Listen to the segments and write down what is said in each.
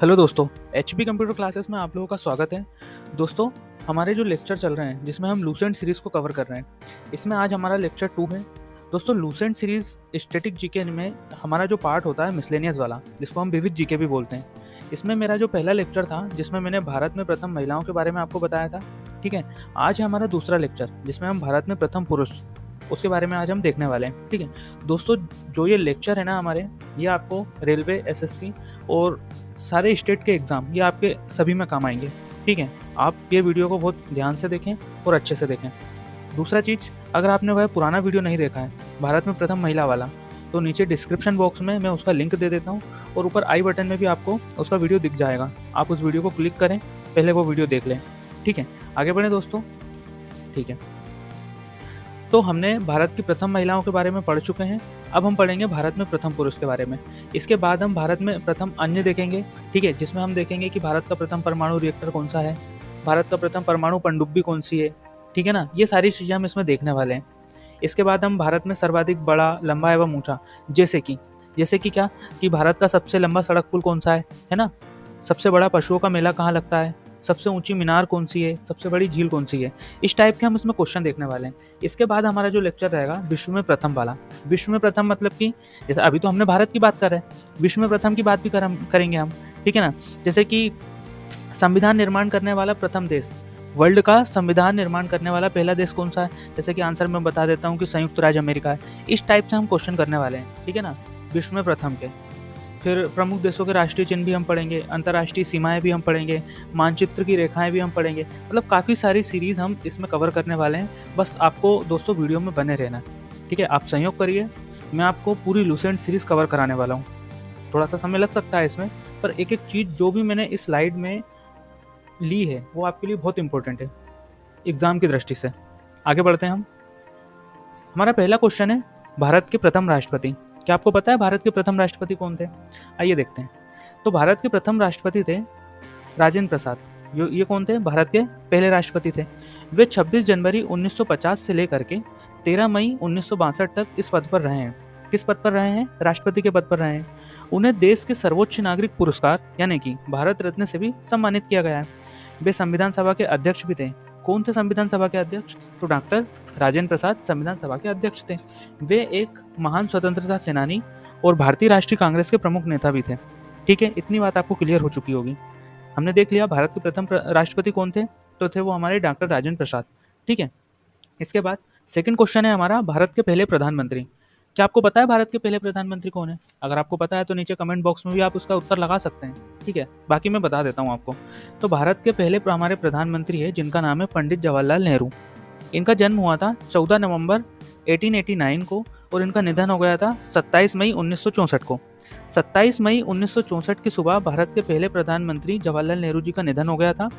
Hello दोस्तों, HP computer classes में आप लोगों का स्वागत है। दोस्तों, हमारे जो लेक्चर चल रहे हैं जिसमें हम लूसेंट सीरीज़ को कवर कर रहे हैं, इसमें आज हमारा लेक्चर 2 है। दोस्तों, लूसेंट सीरीज़ स्टैटिक जीके में हमारा जो पार्ट होता है मिसलेनियस वाला, जिसको हम विविध जीके भी बोलते हैं। इसमें मेरा जो पहला लेक्चर था जिसमें मैंने भारत में प्रथम महिलाओं के बारे में आपको बताया था, ठीक है। आज है हमारा दूसरा लेक्चर जिसमें हम भारत में प्रथम पुरुष, उसके बारे में आज हम देखने वाले हैं, ठीक है। दोस्तों, जो ये लेक्चर है ना हमारे, ये आपको रेलवे, एसएससी और सारे स्टेट के एग्ज़ाम ये आपके सभी में काम आएंगे, ठीक है। आप ये वीडियो को बहुत ध्यान से देखें और अच्छे से देखें। दूसरा चीज़, अगर आपने वह पुराना वीडियो नहीं देखा है भारत में प्रथम महिला वाला, तो नीचे डिस्क्रिप्शन बॉक्स में मैं उसका लिंक दे देता हूँ और ऊपर आई बटन में भी आपको उसका वीडियो दिख जाएगा। आप उस वीडियो को क्लिक करें, पहले वो वीडियो देख लें, ठीक है। आगे बढ़ें दोस्तों, ठीक है। तो हमने भारत की प्रथम महिलाओं के बारे में पढ़ चुके हैं। अब हम पढ़ेंगे भारत में प्रथम पुरुष के बारे में। इसके बाद हम भारत में प्रथम अन्य देखेंगे, ठीक है, जिसमें हम देखेंगे कि भारत का प्रथम परमाणु रिएक्टर कौन सा है, भारत का प्रथम परमाणु पनडुब्बी कौन सी है, ठीक है ना। ये सारी चीज़ें हम इसमें देखने वाले हैं। इसके बाद हम भारत में सर्वाधिक बड़ा, लंबा एवं ऊंचा, जैसे कि क्या, कि भारत का सबसे लंबा सड़क पुल कौन सा है ना, सबसे बड़ा पशुओं का मेला कहाँ लगता है, सबसे ऊंची मीनार कौन सी है, सबसे बड़ी झील कौन सी है। इस टाइप के हम इसमें क्वेश्चन देखने वाले हैं। इसके बाद हमारा जो लेक्चर रहेगा विश्व में प्रथम वाला। विश्व में प्रथम मतलब कि जैसे अभी तो हमने भारत की बात कर रहे हैं, विश्व में प्रथम की बात भी करेंगे हम, ठीक है ना। जैसे कि संविधान निर्माण करने वाला प्रथम देश, वर्ल्ड का संविधान निर्माण करने वाला पहला देश कौन सा है, जैसे कि आंसर मैं बता देता हूँ कि संयुक्त राज्य अमेरिका है। इस टाइप से हम क्वेश्चन करने वाले हैं, ठीक है ना, विश्व में प्रथम के। फिर प्रमुख देशों के राष्ट्रीय चिन्ह भी हम पढ़ेंगे, अंतर्राष्ट्रीय सीमाएं भी हम पढ़ेंगे, मानचित्र की रेखाएं भी हम पढ़ेंगे। मतलब काफ़ी सारी सीरीज़ हम इसमें कवर करने वाले हैं। बस आपको दोस्तों वीडियो में बने रहना, ठीक है। आप सहयोग करिए, मैं आपको पूरी लूसेंट सीरीज़ कवर कराने वाला हूँ। थोड़ा सा समय लग सकता है इसमें, पर एक एक चीज़ जो भी मैंने इस स्लाइड में ली है वो आपके लिए बहुत इंपॉर्टेंट है एग्ज़ाम की दृष्टि से। आगे बढ़ते हैं हम। हमारा पहला क्वेश्चन है भारत के प्रथम राष्ट्रपति। क्या आपको पता है भारत के प्रथम राष्ट्रपति कौन थे? आइए देखते हैं। तो भारत के प्रथम राष्ट्रपति थे राजेंद्र प्रसाद। ये कौन थे? भारत के पहले राष्ट्रपति थे। वे 26 जनवरी 1950 से लेकर के 13 मई 1962 तक इस पद पर रहे हैं। किस पद पर रहे हैं? राष्ट्रपति के पद पर रहे हैं। उन्हें देश के सर्वोच्च नागरिक पुरस्कार यानी कि भारत रत्न से भी सम्मानित किया गया है। वे संविधान सभा के अध्यक्ष भी थे। कौन थे संविधान सभा के अध्यक्ष? तो डॉक्टर राजेंद्र प्रसाद संविधान सभा के अध्यक्ष थे। वे एक महान स्वतंत्रता सेनानी और भारतीय राष्ट्रीय कांग्रेस के प्रमुख नेता भी थे, ठीक है। इतनी बात आपको क्लियर हो चुकी होगी। हमने देख लिया भारत के प्रथम राष्ट्रपति कौन थे, तो थे वो हमारे डॉक्टर राजेंद्र प्रसाद, ठीक है। इसके बाद सेकंड क्वेश्चन है हमारा भारत के पहले प्रधानमंत्री। क्या आपको पता है भारत के पहले प्रधानमंत्री कौन है? अगर आपको पता है तो नीचे कमेंट बॉक्स में भी आप उसका उत्तर लगा सकते हैं, ठीक है। बाकी मैं बता देता हूँ आपको। तो भारत के पहले हमारे प्रधानमंत्री है जिनका नाम है पंडित जवाहरलाल नेहरू। इनका जन्म हुआ था 14 नवंबर 1889 को और इनका निधन हो गया था 27 मई 1964 को। 27 मई 1964 की सुबह भारत के पहले प्रधानमंत्री जवाहरलाल नेहरू जी का निधन हो गया था।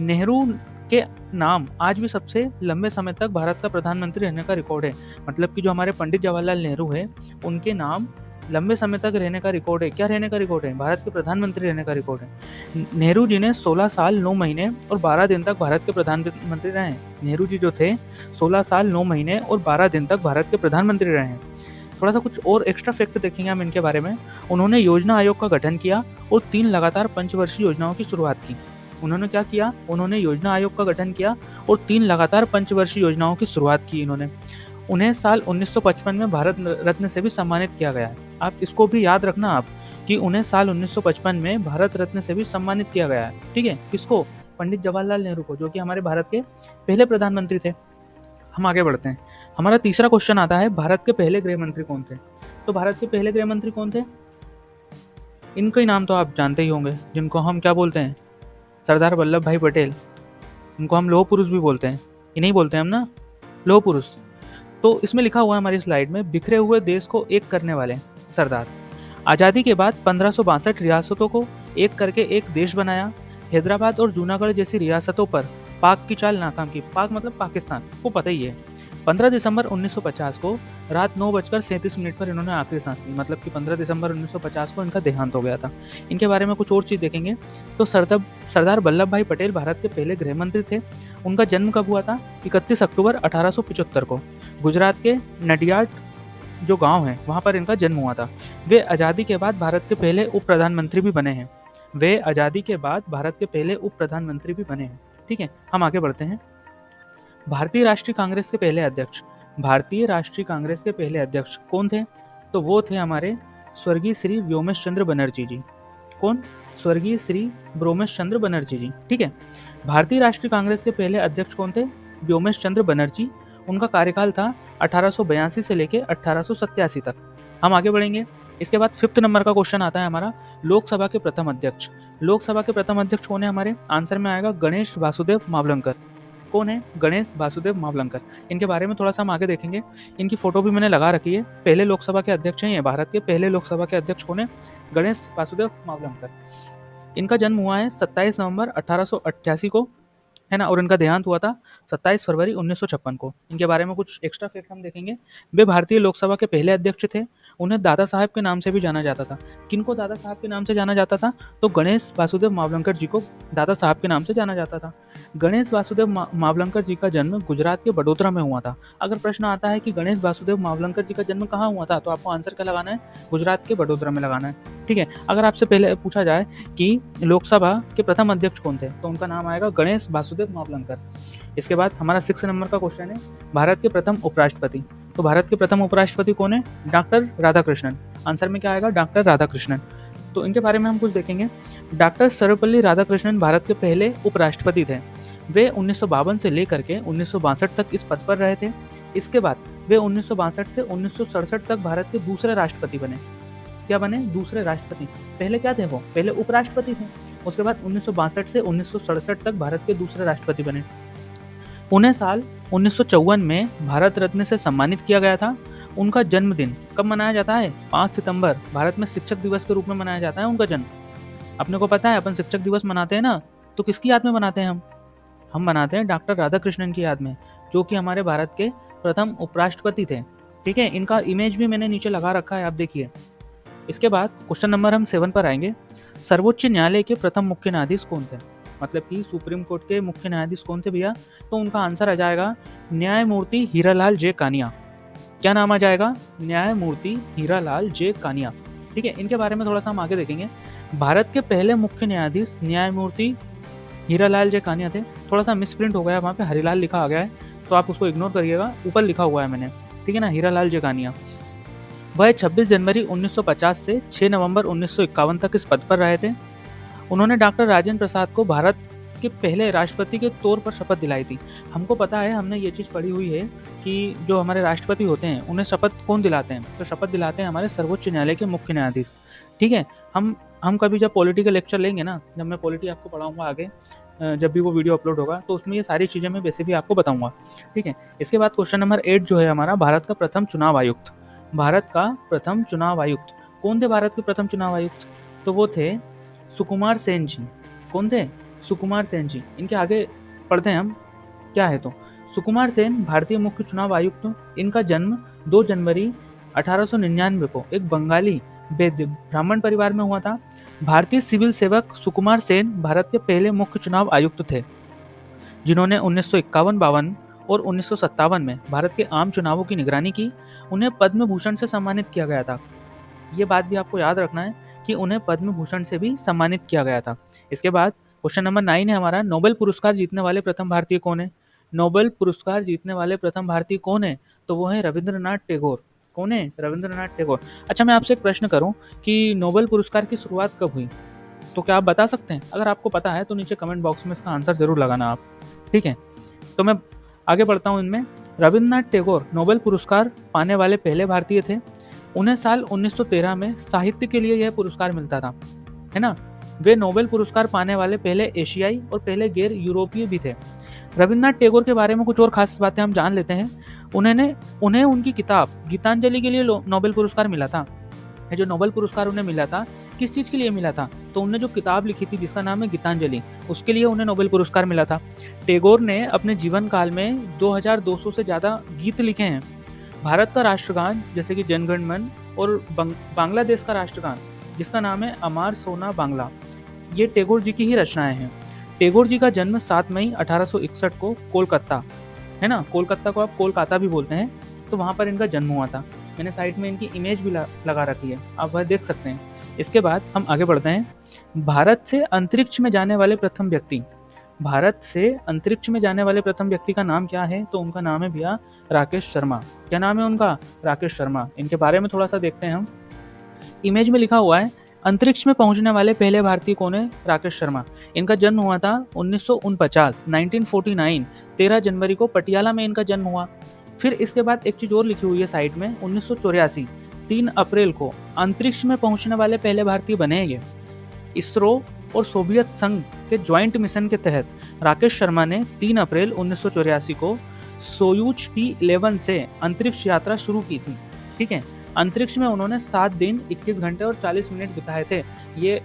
नेहरू के नाम आज भी सबसे लंबे समय तक भारत का प्रधानमंत्री रहने का रिकॉर्ड है। मतलब कि जो हमारे पंडित जवाहरलाल नेहरू है उनके नाम लंबे समय तक रहने का रिकॉर्ड है। क्या रहने का रिकॉर्ड है? भारत के प्रधानमंत्री रहने का रिकॉर्ड है। नेहरू जी ने 16 साल 9 महीने और 12 दिन तक भारत के प्रधानमंत्री रहे हैं। नेहरू जी जो थे 16 साल 9 महीने और 12 दिन तक भारत के प्रधानमंत्री रहे हैं। थोड़ा सा कुछ और एक्स्ट्रा फैक्ट देखेंगे हम इनके बारे में। उन्होंने योजना आयोग का गठन किया और 3 लगातार पंचवर्षीय योजनाओं की शुरुआत की। उन्होंने क्या किया? उन्होंने योजना आयोग का गठन किया और 3 लगातार पंचवर्षीय योजनाओं की शुरुआत की इन्होंने। उन्हें साल 1955 में भारत रत्न से भी सम्मानित किया गया है। आप इसको भी याद रखना आप कि उन्हें साल 1955 में भारत रत्न से भी सम्मानित किया गया है, ठीक है। किसको? पंडित जवाहरलाल नेहरू को, जो कि हमारे भारत के पहले प्रधानमंत्री थे। हम आगे बढ़ते हैं। हमारा तीसरा क्वेश्चन आता है भारत के पहले गृह मंत्री कौन थे? तो भारत के पहले गृह मंत्री कौन थे? इनका ही नाम तो आप जानते ही होंगे, जिनको हम क्या बोलते हैं? सरदार वल्लभ भाई पटेल। इनको हम लौह पुरुष भी बोलते हैं, इन्हीं बोलते हैं हम ना, लौह पुरुष। तो इसमें लिखा हुआ है हमारी स्लाइड में, बिखरे हुए देश को एक करने वाले सरदार। आज़ादी के बाद 1562 रियासतों को एक करके एक देश बनाया। हैदराबाद और जूनागढ़ जैसी रियासतों पर पाक की चाल नाकाम की। पाक मतलब पाकिस्तान, को पता ही है। 15 दिसंबर 1950 को रात 9:37 पर इन्होंने आखिरी सांस ली। मतलब कि 15 दिसंबर 1950 को इनका देहांत हो गया था। इनके बारे में कुछ और चीज़ देखेंगे तो सरदार वल्लभ भाई पटेल भारत के पहले गृह मंत्री थे। उनका जन्म कब हुआ था? 31 अक्टूबर 1875 को गुजरात के नडियाड जो गांव है वहां पर इनका जन्म हुआ था। वे आज़ादी के बाद भारत के पहले उप प्रधानमंत्री भी बने हैं। वे आज़ादी के बाद भारत के पहले उप प्रधानमंत्री भी बने हैं। ठीक है, हम आगे बढ़ते हैं। भारतीय राष्ट्रीय कांग्रेस के पहले अध्यक्ष, भारतीय राष्ट्रीय कांग्रेस के पहले अध्यक्ष कौन थे? तो वो थे हमारे स्वर्गीय श्री व्योमेश चंद्र बनर्जी जी। कौन? स्वर्गीय श्री व्योमेश चंद्र बनर्जी जी। ठीक है, भारतीय राष्ट्रीय कांग्रेस के पहले अध्यक्ष कौन थे? व्योमेश चंद्र बनर्जी। उनका कार्यकाल था 1882 से लेकर 1887 तक। हम आगे बढ़ेंगे। इसके बाद 5th नंबर का क्वेश्चन आता है हमारा, लोकसभा के प्रथम अध्यक्ष। लोकसभा के प्रथम अध्यक्ष कौन है हमारे? आंसर में आएगा गणेश वासुदेव मावलंकर। कौन है? गणेश वासुदेव मावलंकर। इनके बारे में थोड़ा सा हम आगे देखेंगे। इनकी फोटो भी मैंने लगा रखी है। पहले लोकसभा के अध्यक्ष हैं ये, भारत के पहले लोकसभा के अध्यक्ष कौन है? गणेश वासुदेव मावलंकर। इनका जन्म हुआ है 27 नवंबर 1888 को, है ना, और इनका देहांत हुआ था 27 फरवरी 1956 को। इनके बारे में कुछ एक्स्ट्रा फैक्ट हम देखेंगे। वे भारतीय लोकसभा के पहले अध्यक्ष थे। उन्हें दादा साहब के नाम से भी जाना जाता था। किनको दादा साहब के नाम से जाना जाता था? तो गणेश वासुदेव मावलंकर जी को दादा साहब के नाम से जाना जाता था। गणेश वासुदेव मावलंकर जी का जन्म गुजरात के बड़ोदरा में हुआ था। अगर प्रश्न आता है कि गणेश वासुदेव मावलंकर जी का जन्म कहाँ हुआ था, तो आपको आंसर क्या लगाना है? गुजरात के बड़ोदरा में लगाना है। ठीक है, अगर आपसे पहले पूछा जाए कि लोकसभा के प्रथम अध्यक्ष कौन थे, तो उनका नाम आएगा गणेश वासुदेव मावलंकर। इसके बाद हमारा 6 नंबर का क्वेश्चन है, भारत के प्रथम उपराष्ट्रपति। तो भारत के प्रथम उपराष्ट्रपति कौन है? डॉक्टर राधाकृष्णन। आंसर में क्या आएगा? डॉक्टर राधाकृष्णन। तो इनके बारे में हम कुछ देखेंगे। डॉक्टर सर्वपल्ली राधाकृष्णन भारत के पहले उपराष्ट्रपति थे। वे 1952 से लेकर के 1962 तक इस पद पर रहे थे। इसके बाद वे 1962 से 1967 तक भारत के दूसरे राष्ट्रपति बने। क्या बने? दूसरे राष्ट्रपति। पहले क्या थे वो? पहले उपराष्ट्रपति थे। उसके बाद 1962 से 1967 तक भारत के दूसरे राष्ट्रपति बने। उन्हें साल 1954 में भारत रत्न से सम्मानित किया गया था। उनका जन्मदिन कब मनाया जाता है? 5 सितंबर। भारत में शिक्षक दिवस के रूप में मनाया जाता है उनका जन्म। अपने को पता है अपन शिक्षक दिवस मनाते हैं ना, तो किसकी याद में मनाते हैं हम मनाते हैं डॉक्टर राधाकृष्णन की याद में, जो कि हमारे भारत के प्रथम उपराष्ट्रपति थे। ठीक है, इनका इमेज भी मैंने नीचे लगा रखा है, आप देखिए। इसके बाद क्वेश्चन नंबर हम 7 पर आएंगे। सर्वोच्च न्यायालय के प्रथम मुख्य न्यायाधीश कौन थे? मतलब कि सुप्रीम कोर्ट के मुख्य न्यायाधीश कौन थे भैया? तो उनका आंसर आ जाएगा न्यायमूर्ति हीरालाल जे कानिया। क्या नाम आ जाएगा? न्यायमूर्ति हीरालाल जे कानिया। ठीक है, इनके बारे में थोड़ा सा हम आगे देखेंगे। भारत के पहले मुख्य न्यायाधीश न्यायमूर्ति हीरालाल जे कानिया थे। थोड़ा सा मिसप्रिंट हो गया, वहाँ पे हरिलाल लिखा आ गया है, तो आप उसको इग्नोर करिएगा, ऊपर लिखा हुआ है मैंने। ठीक है ना, हीरालाल जे कानिया। वह 26 जनवरी 1950 से 6 नवंबर 1951 तक इस पद पर रहे थे। उन्होंने डॉक्टर राजेंद्र प्रसाद को भारत के पहले राष्ट्रपति के तौर पर शपथ दिलाई थी। हमको पता है, हमने ये चीज़ पढ़ी हुई है कि जो हमारे राष्ट्रपति होते हैं उन्हें शपथ कौन दिलाते हैं? तो शपथ दिलाते हैं हमारे सर्वोच्च न्यायालय के मुख्य न्यायाधीश। ठीक है, हम कभी जब पॉलिटी का लेक्चर लेंगे ना, जब मैं पॉलिटी आपको पढ़ाऊंगा आगे, जब भी वो वीडियो अपलोड होगा, तो उसमें ये सारी चीज़ें मैं वैसे भी आपको बताऊंगा। ठीक है, इसके बाद क्वेश्चन नंबर 8 जो है हमारा, भारत का प्रथम चुनाव आयुक्त। भारत का प्रथम चुनाव आयुक्त कौन थे? भारत के प्रथम चुनाव आयुक्त तो वो थे सुकुमार सेन जी। कौन थे? सुकुमार सेन जी। इनके आगे पढ़ते हैं हम क्या है। तो सुकुमार सेन भारतीय मुख्य चुनाव आयुक्त। इनका जन्म 2 जनवरी 1899 को एक बंगाली ब्राह्मण परिवार में हुआ था। भारतीय सिविल सेवक सुकुमार सेन भारत के पहले मुख्य चुनाव आयुक्त थे, जिन्होंने 1951-52 और 1957 में भारत के आम चुनावों की निगरानी की। उन्हें पद्म भूषण से सम्मानित किया गया था। ये बात भी आपको याद रखना है कि उन्हें पद्म भूषण से भी सम्मानित किया गया था। इसके बाद क्वेश्चन नंबर 9 है हमारा, नोबेल पुरस्कार जीतने वाले प्रथम भारतीय कौन है? नोबेल पुरस्कार जीतने वाले प्रथम भारतीय कौन है? तो वो है रविंद्रनाथ टैगोर। कौन है? रविंद्रनाथ टैगोर। अच्छा, मैं आपसे एक प्रश्न करूं कि नोबेल पुरस्कार की शुरुआत कब हुई? तो क्या आप बता सकते हैं? अगर आपको पता है तो नीचे कमेंट बॉक्स में इसका आंसर जरूर लगाना आप। ठीक है, तो मैं आगे बढ़ता हूँ इनमें। रविंद्रनाथ टैगोर नोबेल पुरस्कार पाने वाले पहले भारतीय थे। उन्हें साल 1913 में साहित्य के लिए यह पुरस्कार मिलता था, है ना। वे नोबेल पुरस्कार पाने वाले पहले एशियाई और पहले गैर यूरोपीय भी थे। रविंद्रनाथ टैगोर के बारे में कुछ और खास बातें हम जान लेते हैं। उन्हें उनकी किताब गीतांजलि के लिए नोबेल पुरस्कार मिला था। जो नोबेल पुरस्कार उन्हें मिला था, किस चीज़ के लिए मिला था? तो उन्होंने जो किताब लिखी थी जिसका नाम है गीतांजलि, उसके लिए उन्हें नोबेल पुरस्कार मिला था। टैगोर ने अपने जीवन काल में 2200 से ज़्यादा गीत लिखे हैं। भारत का राष्ट्रगान जैसे कि जनगण मन और बांग्लादेश का राष्ट्रगान जिसका नाम है अमार सोना बांग्ला, ये टैगोर जी की ही रचनाएं हैं। टैगोर जी का जन्म 7 मई 1861 को कोलकाता, है ना, कोलकाता को आप कोलकाता भी बोलते हैं, तो वहाँ पर इनका जन्म हुआ था। मैंने साइड में इनकी इमेज भी लगा रखी है, आप वह देख सकते हैं। इसके बाद हम आगे बढ़ते हैं। भारत से अंतरिक्ष में जाने वाले प्रथम व्यक्ति, भारत से अंतरिक्ष में जाने वाले प्रथम व्यक्ति का नाम क्या है? तो उनका नाम है भैया राकेश शर्मा। क्या नाम है उनका? राकेश शर्मा। इनके बारे में थोड़ा सा देखते हैं हम। इमेज में लिखा हुआ है अंतरिक्ष में पहुंचने वाले पहले भारतीय कौन है? राकेश शर्मा। इनका जन्म हुआ था 1949 13 जनवरी को पटियाला में इनका जन्म हुआ। फिर इसके बाद एक चीज और लिखी हुई है साइड में, 1984 3 अप्रैल को अंतरिक्ष में पहुंचने वाले पहले भारतीय बने हैं ये। इसरो और सोवियत संघ के ज्वाइंट मिशन के तहत राकेश शर्मा ने 3 अप्रैल 1984 को सोयूज T11 से अंतरिक्ष यात्रा शुरू की थी। ठीक है, अंतरिक्ष में उन्होंने 7 दिन 21 घंटे और 40 मिनट बिताए थे। ये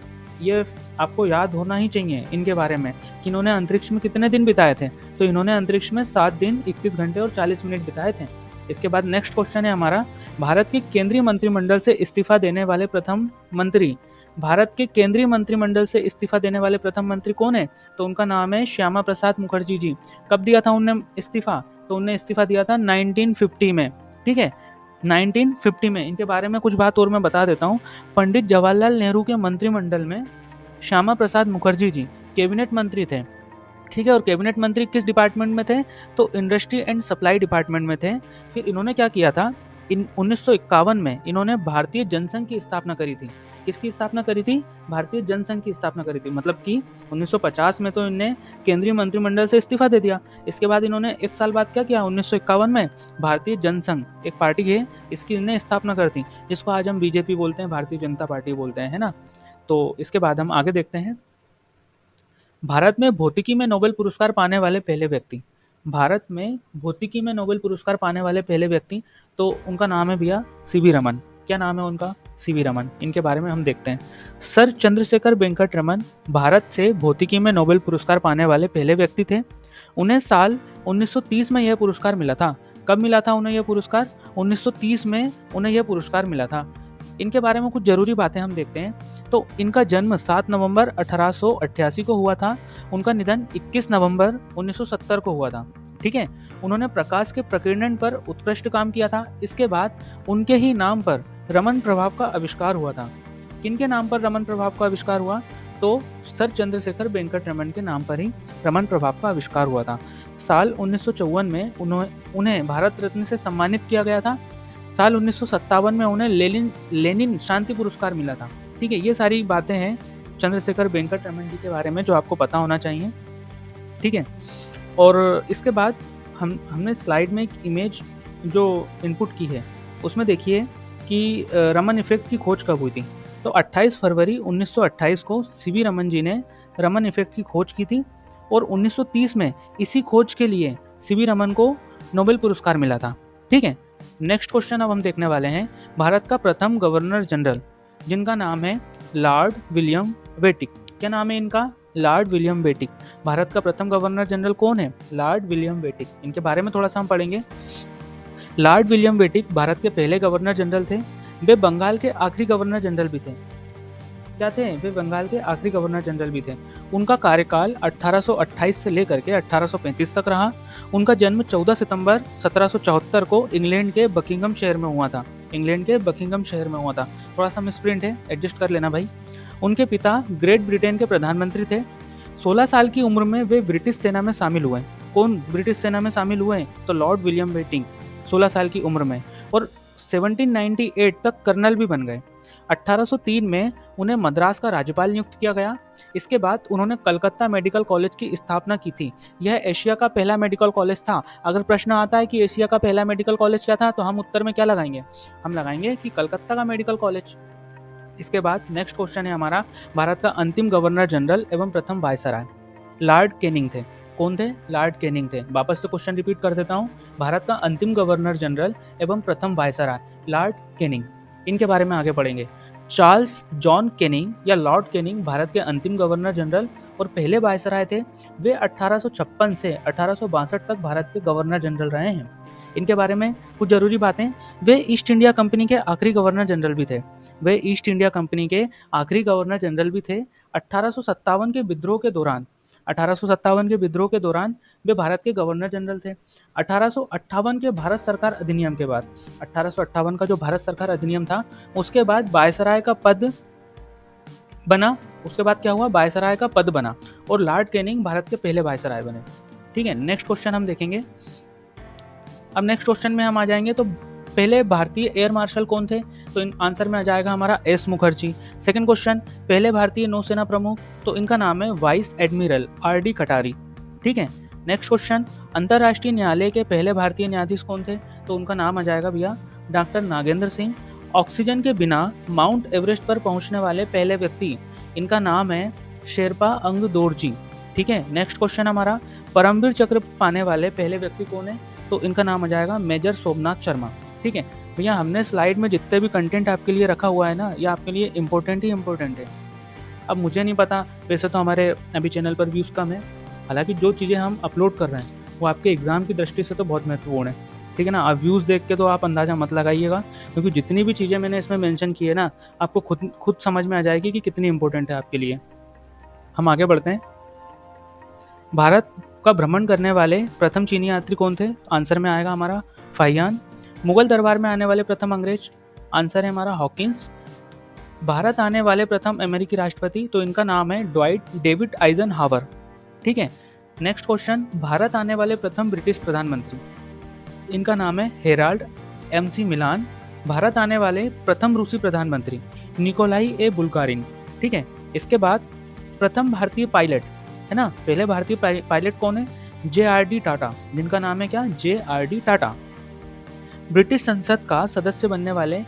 आपको याद होना ही चाहिए इनके बारे में कि इन्होंने अंतरिक्ष में कितने दिन बिताए थे। तो इन्होंने अंतरिक्ष में 7 दिन 21 घंटे और 40 मिनट बिताए थे। इसके बाद नेक्स्ट क्वेश्चन है हमारा, भारत के केंद्रीय मंत्रिमंडल से इस्तीफा देने वाले प्रथम मंत्री। भारत के केंद्रीय मंत्रिमंडल से इस्तीफा देने वाले प्रथम मंत्री कौन है? तो उनका नाम है श्यामा प्रसाद मुखर्जी जी। कब दिया था उन्होंने इस्तीफा? तो उन्होंने इस्तीफा दिया था 1950 में। ठीक है, 1950 में। इनके बारे में कुछ बात और मैं बता देता हूँ। पंडित जवाहरलाल नेहरू के मंत्रिमंडल में श्यामा प्रसाद मुखर्जी जी कैबिनेट मंत्री थे। ठीक है, और कैबिनेट मंत्री किस डिपार्टमेंट में थे? तो इंडस्ट्री एंड सप्लाई डिपार्टमेंट में थे। फिर इन्होंने क्या किया था, 1951 में इन्होंने भारतीय जनसंघ की स्थापना करी थी। किसकी स्थापना करी थी? भारतीय जनसंघ की स्थापना करी थी। मतलब कि 1950 में तो इन्हें केंद्रीय मंत्रिमंडल से इस्तीफा दे दिया। इसके बाद इन्होंने एक साल बाद क्या किया, 1951 में भारतीय जनसंघ एक पार्टी है, इसकी इन्हें स्थापना कर दी, जिसको आज हम बीजेपी बोलते हैं, भारतीय जनता पार्टी बोलते हैं, है ना। तो इसके बाद हम आगे देखते हैं, भारत में भौतिकी में नोबेल पुरस्कार पाने वाले पहले व्यक्ति। भारत में भौतिकी में नोबेल पुरस्कार पाने वाले पहले व्यक्ति, तो उनका नाम है भैया सीवी रमन। क्या नाम है उनका? सीवी रमन। इनके बारे में हम देखते हैं। सर चंद्रशेखर वेंकट रमन भारत से भौतिकी में नोबेल पुरस्कार पाने वाले पहले व्यक्ति थे। उन्हें साल 1930 में यह पुरस्कार मिला था। कब मिला था उन्हें यह पुरस्कार? 1930 में उन्हें यह पुरस्कार मिला था। इनके बारे में कुछ जरूरी बातें हम देखते हैं। तो इनका जन्म 7 नवंबर 1888 को हुआ था। उनका निधन 21 नवंबर 1970 को हुआ था। ठीक है, उन्होंने प्रकाश के प्रकीर्णन पर उत्कृष्ट काम किया था। इसके बाद उनके ही नाम पर रमन प्रभाव का आविष्कार हुआ था। किनके नाम पर रमन प्रभाव का आविष्कार हुआ? तो सर चंद्रशेखर वेंकट रमन के नाम पर ही रमन प्रभाव का आविष्कार हुआ था। साल 1954 में उन्हें भारत रत्न से सम्मानित किया गया था। साल 1957 में उन्हें लेनिन शांति पुरस्कार मिला था। ठीक है, ये सारी बातें हैं चंद्रशेखर वेंकट रमन जी के बारे में जो आपको पता होना चाहिए। ठीक है, और इसके बाद हमने स्लाइड में एक इमेज जो इनपुट की है, उसमें देखिए कि रमन इफेक्ट की खोज कब हुई थी। तो 28 फरवरी 1928 को सीवी रमन जी ने रमन इफेक्ट की खोज की थी, और 1930 में इसी खोज के लिए सीवी रमन को नोबेल पुरस्कार मिला था। ठीक है, नेक्स्ट क्वेश्चन अब हम देखने वाले हैं, भारत का प्रथम गवर्नर जनरल, जिनका नाम है लॉर्ड विलियम बेटिक। क्या नाम है इनका? Lord William बेटिक। भारत का प्रथम गवर्नर जनरल कौन है? Lord William Bentinck. इनके बारे में थोड़ा सा हम पढ़ेंगे। लॉर्ड विलियम बेटिक भारत के पहले गवर्नर जनरल थे। वे बंगाल के आखिरी गवर्नर जनरल भी थे। क्या थे? वे बंगाल के आखिरी गवर्नर जनरल भी थे। उनका कार्यकाल 1828 से लेकर के 1835 तक रहा। उनका जन्म 14 सितंबर 1774 को इंग्लैंड के बकिंगम शहर में हुआ था। इंग्लैंड के बकिंगम शहर में हुआ था। थोड़ा सा मिसप्रिंट है, एडजस्ट कर लेना भाई। उनके पिता ग्रेट ब्रिटेन के प्रधानमंत्री थे। 16 साल की उम्र में वे ब्रिटिश सेना में शामिल हुए। कौन ब्रिटिश सेना में शामिल हुए? तो लॉर्ड विलियम बेटिक 16 साल की उम्र में, और 1798 तक कर्नल भी बन गए। 1803 में उन्हें मद्रास का राज्यपाल नियुक्त किया गया। इसके बाद उन्होंने कलकत्ता मेडिकल कॉलेज की स्थापना की थी। यह एशिया का पहला मेडिकल कॉलेज था। अगर प्रश्न आता है कि एशिया का पहला मेडिकल कॉलेज क्या था, तो हम उत्तर में क्या लगाएंगे? हम लगाएंगे कि कलकत्ता का मेडिकल कॉलेज। इसके बाद नेक्स्ट क्वेश्चन है हमारा, भारत का अंतिम गवर्नर जनरल एवं प्रथम वायसराय लॉर्ड कैनिंग थे। कौन थे? लॉर्ड कैनिंग थे। वापस से क्वेश्चन रिपीट कर देता हूँ, भारत का अंतिम गवर्नर जनरल एवं प्रथम वायसराय लॉर्ड कैनिंग। इनके बारे में आगे पढ़ेंगे। चार्ल्स जॉन कैनिंग या लॉर्ड कैनिंग भारत के अंतिम गवर्नर जनरल और पहले वायसराय थे। वे 1856 से 1862 तक भारत के गवर्नर जनरल रहे हैं। इनके बारे में कुछ जरूरी बातें, वे ईस्ट इंडिया कंपनी के आखिरी गवर्नर जनरल भी थे। वे ईस्ट इंडिया कंपनी के आखिरी गवर्नर जनरल भी थे। 1857 के विद्रोह के दौरान 1857 के विद्रोह के दौरान वे भारत के गवर्नर जनरल थे। 1858 के भारत सरकार अधिनियम के बाद, 1858 का जो भारत सरकार अधिनियम था, उसके बाद वायसराय का पद बना, उसके बाद क्या हुआ, वायसराय का पद बना और लॉर्ड कैनिंग भारत के पहले वायसराय बने। ठीक है, नेक्स्ट क्वेश्चन हम देखेंगे। अब नेक्स्ट क्वेश्चन में हम आ जाएंगे तो पहले भारतीय एयर मार्शल कौन थे, तो इन आंसर में आ जाएगा हमारा एस मुखर्जी। सेकंड क्वेश्चन, पहले भारतीय नौसेना प्रमुख, तो इनका नाम है वाइस एडमिरल आर डी कटारी। ठीक है, नेक्स्ट क्वेश्चन, अंतर्राष्ट्रीय न्यायालय के पहले भारतीय न्यायाधीश कौन थे, तो उनका नाम आ जाएगा भैया डॉक्टर नागेंद्र सिंह। ऑक्सीजन के बिना माउंट एवरेस्ट पर पहुंचने वाले पहले व्यक्ति, इनका नाम है शेरपा अंग दोरजी। ठीक है, नेक्स्ट क्वेश्चन हमारा, परमवीर चक्र पाने वाले पहले व्यक्ति कौन है, तो इनका नाम आ जाएगा मेजर सोमनाथ शर्मा। ठीक है भैया, हमने स्लाइड में जितने भी कंटेंट आपके लिए रखा हुआ है ना, ये आपके लिए इंपॉर्टेंट ही इंपॉर्टेंट है। अब मुझे नहीं पता, वैसे तो हमारे अभी चैनल पर व्यूज़ कम है, हालांकि जो चीज़ें हम अपलोड कर रहे हैं वो आपके एग्ज़ाम की दृष्टि से तो बहुत महत्वपूर्ण है। ठीक है ना, आप व्यूज़ देख के तो आप अंदाज़ा मत लगाइएगा, क्योंकि जितनी भी चीज़ें मैंने इसमें मेंशन की है ना, आपको खुद समझ में आ जाएगी कि कितनी इंपॉर्टेंट है आपके लिए। हम आगे बढ़ते हैं। भारत का भ्रमण करने वाले प्रथम चीनी यात्री कौन थे, आंसर में आएगा हमारा फाहियान। मुगल दरबार में आने वाले प्रथम अंग्रेज, आंसर है हमारा हॉकिंस। भारत आने वाले प्रथम अमेरिकी राष्ट्रपति, तो इनका नाम है ड्वाइट डेविड आइजन हावर। ठीक है, नेक्स्ट क्वेश्चन, भारत आने वाले प्रथम ब्रिटिश प्रधानमंत्री, इनका नाम है हेराल्ड एमसी मिलान। भारत आने वाले प्रथम रूसी प्रधानमंत्री निकोलाई ए बुल्गारिन। ठीक है, इसके बाद प्रथम भारतीय पायलट, है ना, पहले भारतीय पायलट कौन है, JRD टाटा, जिनका नाम है क्या, JRD टाटा। ब्रिटिश संसद का सदस्य बनने वाले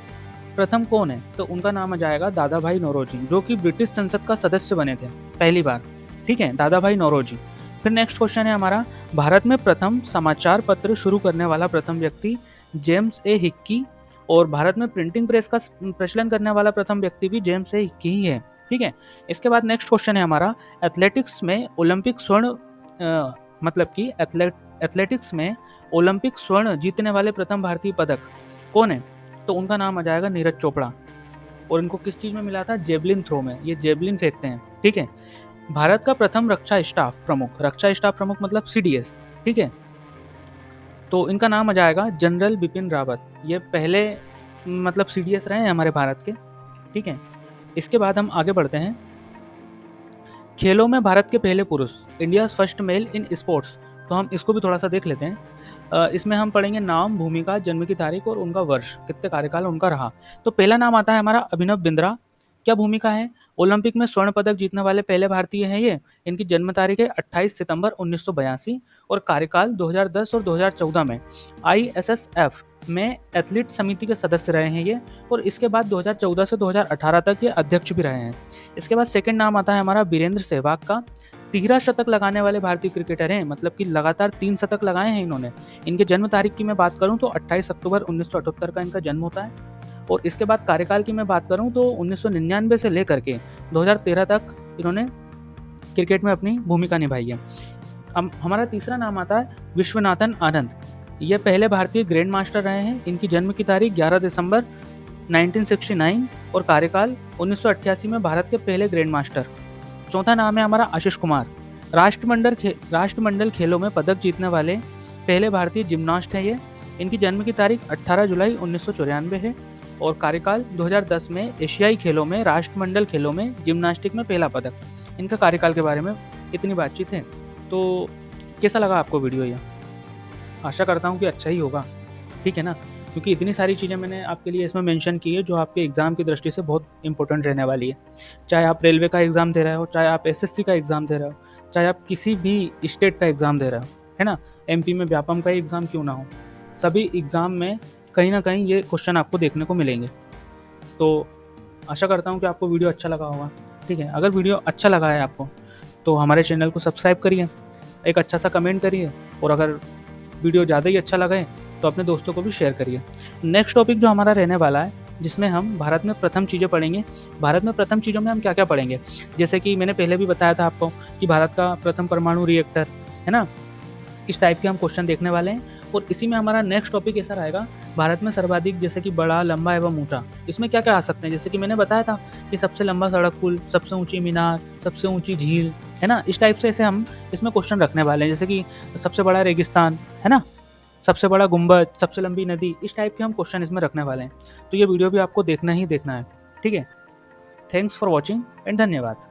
प्रथम कौन है, तो उनका नाम आ जाएगा दादा भाई नौरोजी, जो कि ब्रिटिश संसद का सदस्य बने थे पहली बार। ठीक है, दादा भाई नौरोजी। फिर नेक्स्ट क्वेश्चन है हमारा, भारत में प्रथम समाचार पत्र शुरू करने वाला प्रथम व्यक्ति जेम्स ए हिक्की, और भारत में प्रिंटिंग प्रेस का प्रचलन करने वाला प्रथम व्यक्ति भी जेम्स ए हिक्की ही है। ठीक है, इसके बाद नेक्स्ट क्वेश्चन है हमारा, एथलेटिक्स में ओलंपिक स्वर्ण मतलब कि एथलेटिक्स में ओलंपिक स्वर्ण जीतने वाले प्रथम भारतीय पदक कौन है, तो उनका नाम आ जाएगा नीरज चोपड़ा। और इनको किस चीज़ में मिला था, जेवलिन थ्रो में, ये जेवलिन फेंकते हैं। ठीक है, भारत का प्रथम रक्षा स्टाफ प्रमुख, रक्षा स्टाफ प्रमुख मतलब CDS। ठीक है, तो इनका नाम आ जाएगा जनरल बिपिन रावत। ये पहले मतलब CDS रहे हैं हमारे भारत के। ठीक है, इसके बाद हम आगे बढ़ते हैं। खेलों में भारत के पहले पुरुष, India first male in sports, तो हम इसको भी थोड़ा सा देख लेते हैं। इसमें हम पढ़ेंगे नाम, भूमिका, जन्म की तारीख और उनका वर्ष, कितने कार्यकाल उनका रहा। तो पहला नाम आता है हमारा अभिनव बिंद्रा। क्या भूमिका है, ओलंपिक में स्वर्ण पदक जीतने वाले पहले भारतीय हैं ये। इनकी जन्म तारीख है 28 सितंबर 1982 और कार्यकाल 2010 और 2014 में ISSF में एथलीट समिति के सदस्य रहे हैं ये, और इसके बाद 2014 से 2018 तक ये अध्यक्ष भी रहे हैं। इसके बाद सेकंड नाम आता है हमारा वीरेंद्र सहवाग का। 13 शतक लगाने वाले भारतीय क्रिकेटर हैं, मतलब कि लगातार 3 शतक लगाए हैं इन्होंने। इनके जन्म तारीख की मैं बात करूं तो 28 अक्टूबर 1978 का इनका जन्म होता है, और इसके बाद कार्यकाल की मैं बात करूं तो 1999 से लेकर के 2013 तक इन्होंने क्रिकेट में अपनी भूमिका निभाई है। अब हमारा तीसरा नाम आता है विश्वनाथन आनंद। ये पहले भारतीय ग्रैंड मास्टर रहे हैं। इनकी जन्म की तारीख 11 दिसंबर 1969 और कार्यकाल 1988 में भारत के पहले ग्रैंड मास्टर। चौथा नाम है हमारा आशीष कुमार। राष्ट्रमंडल खेलों में पदक जीतने वाले पहले भारतीय जिम्नास्ट हैं ये। इनकी जन्म की तारीख 18 जुलाई 1994 है और कार्यकाल 2010 में एशियाई खेलों में राष्ट्रमंडल खेलों में जिम्नास्टिक में पहला पदक। इनका कार्यकाल के बारे में इतनी बातचीत है। तो कैसा लगा आपको वीडियो ये? आशा करता हूँ कि अच्छा ही होगा, ठीक है ना, क्योंकि इतनी सारी चीज़ें मैंने आपके लिए इसमें मेंशन की है जो आपके एग्ज़ाम की दृष्टि से बहुत इंपॉर्टेंट रहने वाली है। चाहे आप रेलवे का एग्ज़ाम दे रहे हो, चाहे आप SSC का एग्ज़ाम दे रहे हो, चाहे आप किसी भी स्टेट का एग्ज़ाम दे रहे हो, है ना, MP में व्यापम का एग्ज़ाम क्यों ना हो, सभी एग्ज़ाम में कहीं ना कहीं ये क्वेश्चन आपको देखने को मिलेंगे। तो आशा करता हूँ कि आपको वीडियो अच्छा लगा होगा, ठीक है। अगर वीडियो अच्छा लगा है आपको तो हमारे चैनल को सब्सक्राइब करिए, एक अच्छा सा कमेंट करिए, और अगर वीडियो ज़्यादा ही अच्छा लगे तो अपने दोस्तों को भी शेयर करिए। नेक्स्ट टॉपिक जो हमारा रहने वाला है, जिसमें हम भारत में प्रथम चीज़ें पढ़ेंगे। भारत में प्रथम चीज़ों में हम क्या क्या पढ़ेंगे, जैसे कि मैंने पहले भी बताया था आपको कि भारत का प्रथम परमाणु रिएक्टर, है ना, इस टाइप के हम क्वेश्चन देखने वाले हैं। और इसी में हमारा नेक्स्ट टॉपिक ऐसा रहेगा, भारत में सर्वाधिक जैसे कि बड़ा, लंबा एवं ऊंचा, इसमें क्या क्या आ सकते हैं। जैसे कि मैंने बताया था कि सबसे लंबा सड़क पुल, सबसे ऊंची मीनार, सबसे ऊंची झील, है ना, इस टाइप से ऐसे हम इसमें क्वेश्चन रखने वाले हैं। जैसे कि सबसे बड़ा रेगिस्तान, है ना, सबसे बड़ा गुंबद, सबसे लंबी नदी, इस टाइप के हम क्वेश्चन इसमें रखने वाले हैं। तो ये वीडियो भी आपको देखना ही देखना है, ठीक है। थैंक्स फॉर वॉचिंग एंड धन्यवाद।